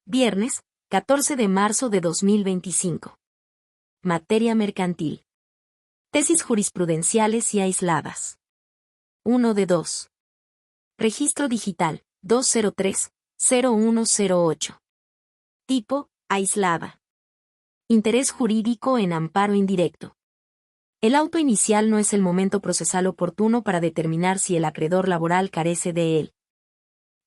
Viernes, 14 de marzo de 2025. Materia mercantil. Tesis jurisprudenciales y aisladas. 1 de 2. Registro digital, 203-0108. Tipo, aislada. Interés jurídico en amparo indirecto. El auto inicial no es el momento procesal oportuno para determinar si el acreedor laboral carece de él.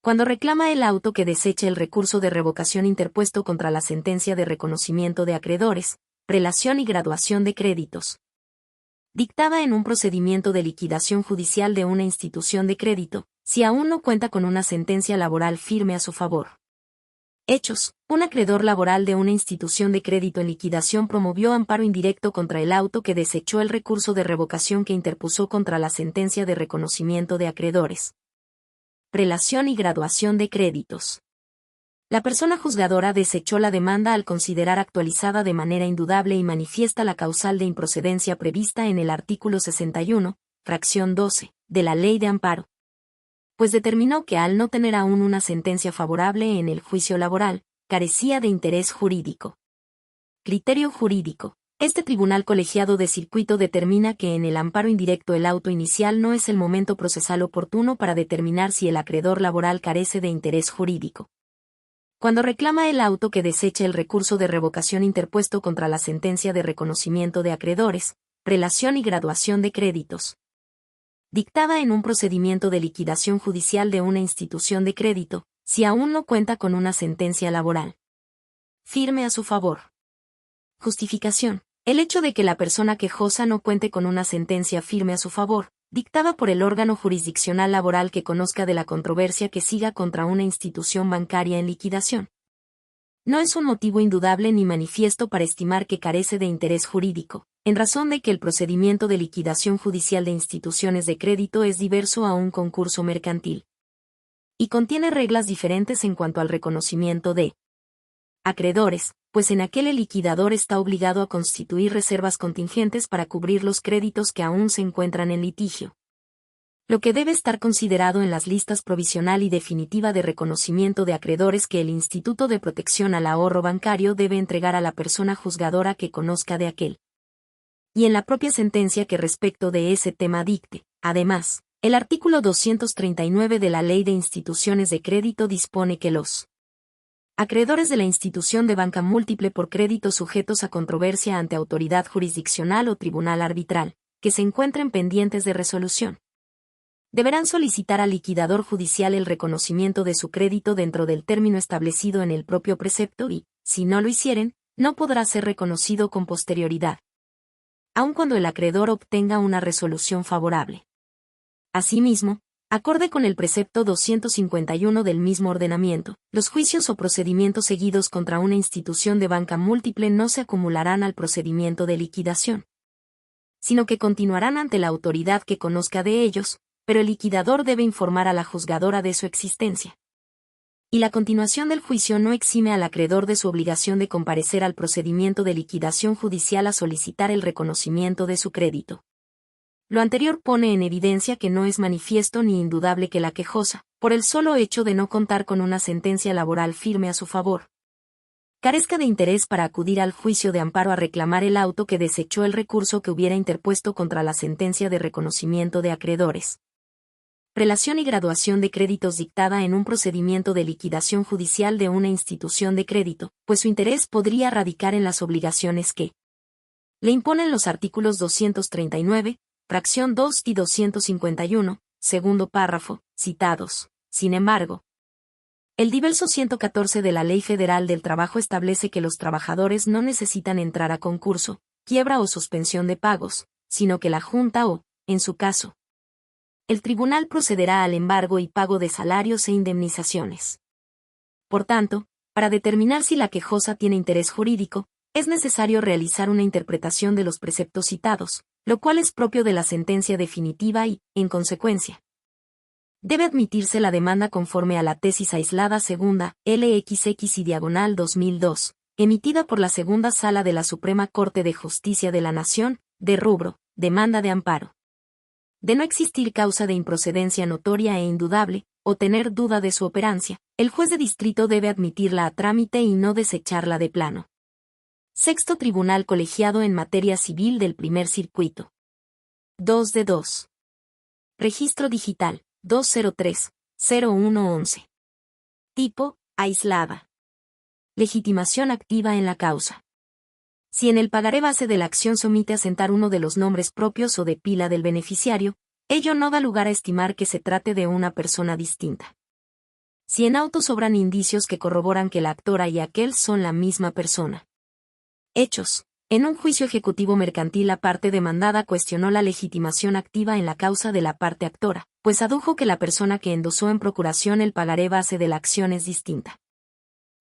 Cuando reclama el auto que deseche el recurso de revocación interpuesto contra la sentencia de reconocimiento de acreedores, prelación y graduación de créditos, dictada en un procedimiento de liquidación judicial de una institución de crédito, si aún no cuenta con una sentencia laboral firme a su favor. Hechos: un acreedor laboral de una institución de crédito en liquidación promovió amparo indirecto contra el auto que desechó el recurso de revocación que interpuso contra la sentencia de reconocimiento de acreedores. Prelación y graduación de créditos. La persona juzgadora desechó la demanda al considerar actualizada de manera indudable y manifiesta la causal de improcedencia prevista en el artículo 61, fracción 12, de la Ley de Amparo, pues determinó que al no tener aún una sentencia favorable en el juicio laboral, carecía de interés jurídico. Criterio jurídico. Este tribunal colegiado de circuito determina que en el amparo indirecto el auto inicial no es el momento procesal oportuno para determinar si el acreedor laboral carece de interés jurídico. Cuando reclama el auto que deseche el recurso de revocación interpuesto contra la sentencia de reconocimiento de acreedores, prelación y graduación de créditos, dictada en un procedimiento de liquidación judicial de una institución de crédito, si aún no cuenta con una sentencia laboral firme a su favor. Justificación. El hecho de que la persona quejosa no cuente con una sentencia firme a su favor, dictada por el órgano jurisdiccional laboral que conozca de la controversia que siga contra una institución bancaria en liquidación, no es un motivo indudable ni manifiesto para estimar que carece de interés jurídico, en razón de que el procedimiento de liquidación judicial de instituciones de crédito es diverso a un concurso mercantil, y contiene reglas diferentes en cuanto al reconocimiento de acreedores, pues en aquel el liquidador está obligado a constituir reservas contingentes para cubrir los créditos que aún se encuentran en litigio, lo que debe estar considerado en las listas provisional y definitiva de reconocimiento de acreedores que el Instituto de Protección al Ahorro Bancario debe entregar a la persona juzgadora que conozca de aquel, y en la propia sentencia que respecto de ese tema dicte. Además, el artículo 239 de la Ley de Instituciones de Crédito dispone que los acreedores de la institución de banca múltiple por crédito sujetos a controversia ante autoridad jurisdiccional o tribunal arbitral, que se encuentren pendientes de resolución, deberán solicitar al liquidador judicial el reconocimiento de su crédito dentro del término establecido en el propio precepto y, si no lo hicieren, no podrá ser reconocido con posterioridad, aun cuando el acreedor obtenga una resolución favorable. Asimismo, acorde con el precepto 251 del mismo ordenamiento, los juicios o procedimientos seguidos contra una institución de banca múltiple no se acumularán al procedimiento de liquidación, sino que continuarán ante la autoridad que conozca de ellos, pero el liquidador debe informar a la juzgadora de su existencia. Y la continuación del juicio no exime al acreedor de su obligación de comparecer al procedimiento de liquidación judicial a solicitar el reconocimiento de su crédito. Lo anterior pone en evidencia que no es manifiesto ni indudable que la quejosa, por el solo hecho de no contar con una sentencia laboral firme a su favor, carezca de interés para acudir al juicio de amparo a reclamar el auto que desechó el recurso que hubiera interpuesto contra la sentencia de reconocimiento de acreedores. Prelación y graduación de créditos dictada en un procedimiento de liquidación judicial de una institución de crédito, pues su interés podría radicar en las obligaciones que le imponen los artículos 239, fracción 2 y 251, segundo párrafo, citados. Sin embargo, el diverso 114 de la Ley Federal del Trabajo establece que los trabajadores no necesitan entrar a concurso, quiebra o suspensión de pagos, sino que la Junta o, en su caso, el tribunal procederá al embargo y pago de salarios e indemnizaciones. Por tanto, para determinar si la quejosa tiene interés jurídico, es necesario realizar una interpretación de los preceptos citados, lo cual es propio de la sentencia definitiva y, en consecuencia, debe admitirse la demanda conforme a la tesis aislada segunda, LXX y diagonal 2002, emitida por la Segunda Sala de la Suprema Corte de Justicia de la Nación, de rubro, demanda de amparo. de no existir causa de improcedencia notoria e indudable, o tener duda de su operancia, el juez de distrito debe admitirla a trámite y no desecharla de plano. Sexto Tribunal Colegiado en Materia Civil del Primer Circuito. 2 de 2. Registro Digital, 203-0111. Tipo, aislada. Legitimación activa en la causa. Si en el pagaré base de la acción se omite asentar uno de los nombres propios o de pila del beneficiario, ello no da lugar a estimar que se trate de una persona distinta. Si en auto sobran indicios que corroboran que la actora y aquel son la misma persona. Hechos. En un juicio ejecutivo mercantil la parte demandada cuestionó la legitimación activa en la causa de la parte actora, pues adujo que la persona que endosó en procuración el pagaré base de la acción es distinta.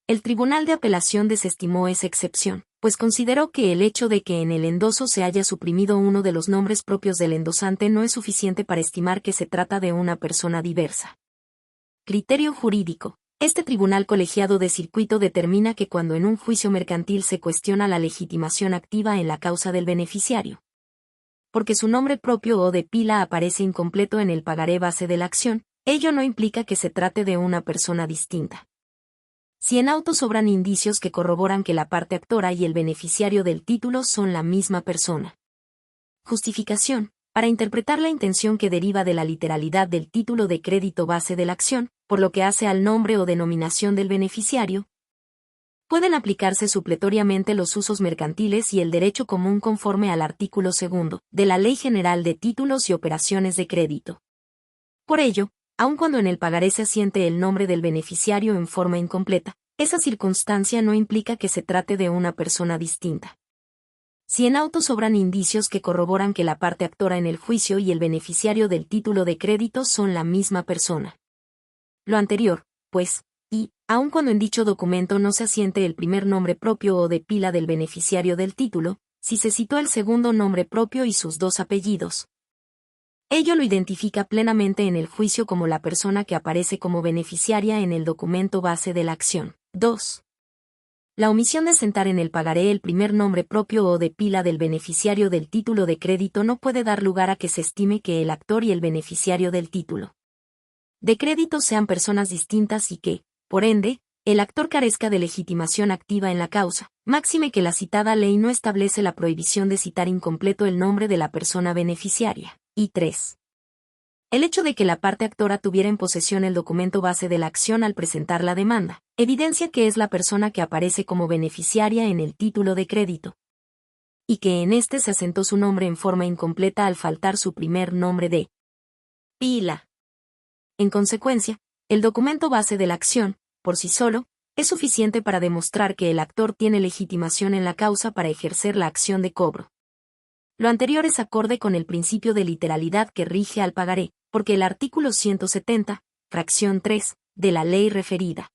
El Tribunal de Apelación desestimó esa excepción, pues consideró que el hecho de que en el endoso se haya suprimido uno de los nombres propios del endosante no es suficiente para estimar que se trata de una persona diversa. Criterio jurídico. Este tribunal colegiado de circuito determina que cuando en un juicio mercantil se cuestiona la legitimación activa en la causa del beneficiario, porque su nombre propio o de pila aparece incompleto en el pagaré base de la acción, ello no implica que se trate de una persona distinta. Si en auto sobran indicios que corroboran que la parte actora y el beneficiario del título son la misma persona. Justificación. Para interpretar la intención que deriva de la literalidad del título de crédito base de la acción, por lo que hace al nombre o denominación del beneficiario, pueden aplicarse supletoriamente los usos mercantiles y el derecho común conforme al artículo 2 de la Ley General de Títulos y Operaciones de Crédito. Por ello, aun cuando en el pagaré se asiente el nombre del beneficiario en forma incompleta, esa circunstancia no implica que se trate de una persona distinta. Si en auto sobran indicios que corroboran que la parte actora en el juicio y el beneficiario del título de crédito son la misma persona. Lo anterior, pues, y, aun cuando en dicho documento no se asiente el primer nombre propio o de pila del beneficiario del título, si se citó el segundo nombre propio y sus dos apellidos, ello lo identifica plenamente en el juicio como la persona que aparece como beneficiaria en el documento base de la acción. 2. La omisión de asentar en el pagaré el primer nombre propio o de pila del beneficiario del título de crédito no puede dar lugar a que se estime que el actor y el beneficiario del título de crédito sean personas distintas y que, por ende, el actor carezca de legitimación activa en la causa, máxime que la citada ley no establece la prohibición de citar incompleto el nombre de la persona beneficiaria. Y 3. El hecho de que la parte actora tuviera en posesión el documento base de la acción al presentar la demanda, evidencia que es la persona que aparece como beneficiaria en el título de crédito, y que en este se asentó su nombre en forma incompleta al faltar su primer nombre de pila. En consecuencia, el documento base de la acción, por sí solo, es suficiente para demostrar que el actor tiene legitimación en la causa para ejercer la acción de cobro. Lo anterior es acorde con el principio de literalidad que rige al pagaré, porque el artículo 170, fracción 3, de la ley referida,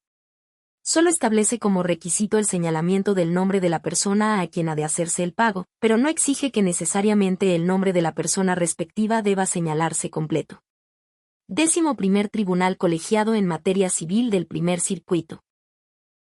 solo establece como requisito el señalamiento del nombre de la persona a quien ha de hacerse el pago, pero no exige que necesariamente el nombre de la persona respectiva deba señalarse completo. 11º Tribunal Colegiado en Materia Civil del Primer Circuito.